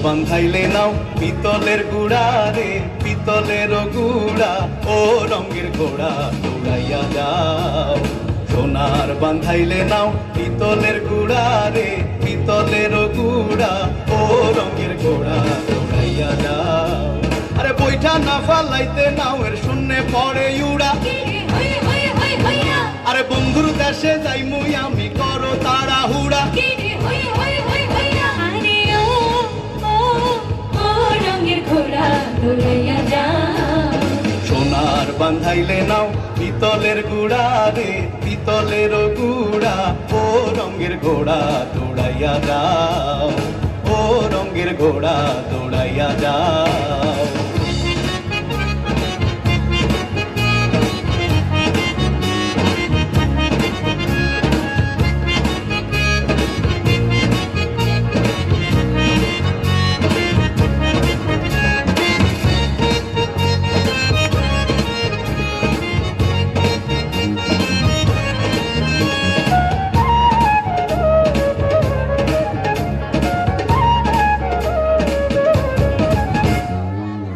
বান্ধাইলে নাও পিতলের গুড়া রে, পিতলের গুড়া ও রঙের ঘোড়া দৌড়াইয়া যাও। সোনার বান্ধাইলে নাও পিতলের গুড়া রে, পিতলের গুড়া ও রঙের ঘোড়া দৌড়াইয়া যাও। আরে বইটা না ফালাইতে নাও এর শূন্যে পড়ে উড়া। আরে বন্ধুর দেশে যাই মুই আমি করো তাড়াহুড়া। সোনার বান্ধাইলে নাও পিতলের গুড়া রে, পিতলের গুড়া ও রঙের ঘোড়া দৌড়াইয়া যাও, ও রঙের ঘোড়া দৌড়াইয়া যাও।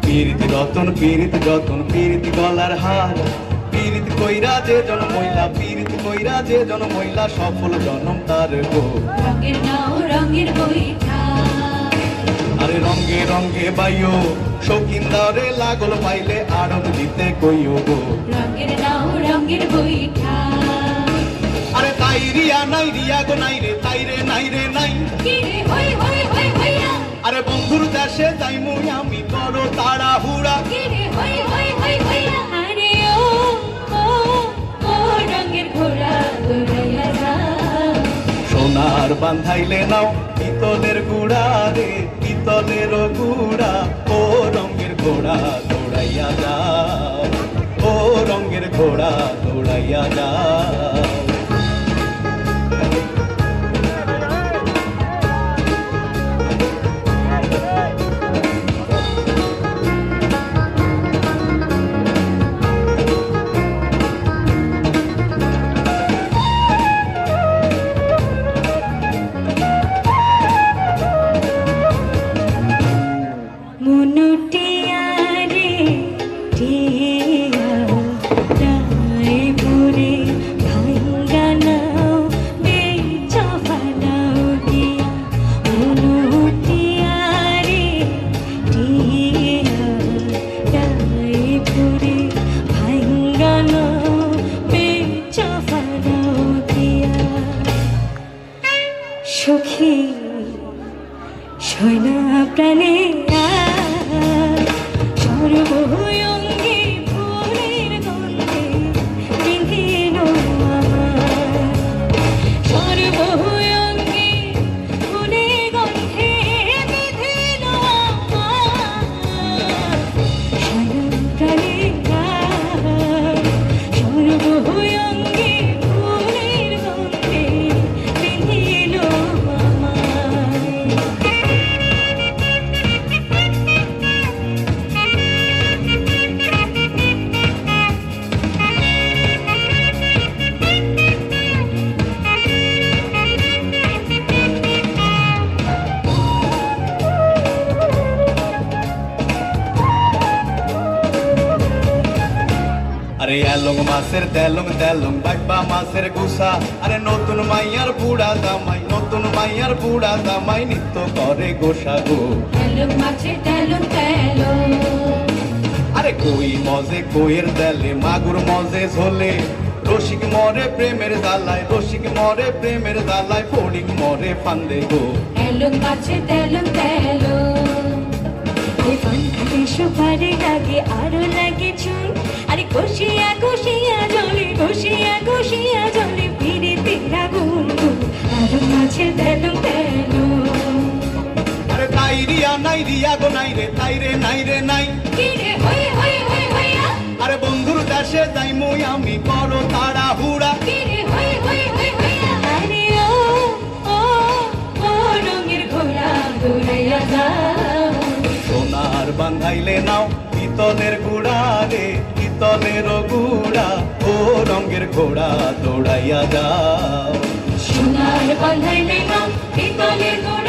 পীরিতি রতন পীরিতি যতন পীরিতি গলার হার, পীরিতি কইরা যে জন মহিলা, পীরিতি কইরা যে জন মহিলা সফল জনম তার গো। রঙের নাও রঙের বইটা, আরে রঙে রঙে বাইও শৌখিনদারে লাগল পাইলে আড়ত দিতে কইও গো। রঙের নাও রঙের বইটা, আরে তাই রিয়া নাই রিয়া গো নাই রে, তাই রে নাই রে নাই। কি রে হই হই হই হইয়া, আরে বন্ধুর দেশে যাই মুই আমি করো তাড়াহুড়া। কি রে হই হই হই হইয়া। আরে ও ও রঙের ঘোড়া দৌড়াইয়া যাও। সোনার বান্ধাইলে নাও পিতলের গুড়া রে, পিতলের গুড়া ও রঙের ঘোড়া দৌড়াইয়া যাও, ও রঙের ঘোড়া দৌড়াইয়া যাও। সখী সয়না প্রাণে সর্বঙ্গে ফুলের গন্ধে বিধিল আমার, সর্বঙ্গে ফুলের গন্ধে বিধিল আমার। সয়না প্রাণে সর্বঙ্গে ফুলের গন্ধে বিধিল আরে এলং মাছের তেলং তেলং বাইবা মাছের গুসা। আরে নতুন মাইয়ার বুড়া জামাই, নতুন মাইয়ার বুড়া জামাই নিত্য করে গোসা গো। তেলং মাছের তেলং তেলং, আরে কই মজে কইয়ের তেলে, মাগুর মজে ঝোলে, রসিক মরে প্রেমের জ্বালায়, রসিক মরে প্রেমের জ্বালায়, ফড়িক মরে ফান্দে গো। তেলং মাছের তেলং তেলং, ফান খাতে সুপারি লাগে আরো লাগে চুন। আরে কষিয়া কষিয়া জলে, কষিয়া কষিয়া জলে পিরিতি আগুন গুন। আরো মাছের তেলং তেলং, আরে তাই রিয়া নাই রিয়া গো নাই রে, তাই রে নাই রে নাই। কি রে হই হই হই হইয়া, আরে বন্ধুর দেশে যাই মুই আমি করো তাড়াহুড়া। কি রে হই হই হই হইয়া। আরে ও রঙের ঘোড়া দৌড়াইয়া যাও। সোনার বান্ধাইলে নাও পিতলের গুড়া রে, পিতলের গুড়া ও রঙের ঘোড়া দৌড়াইয়া যাও। সোনার বান্ধাইলে নাও পিতলের ঘোড়া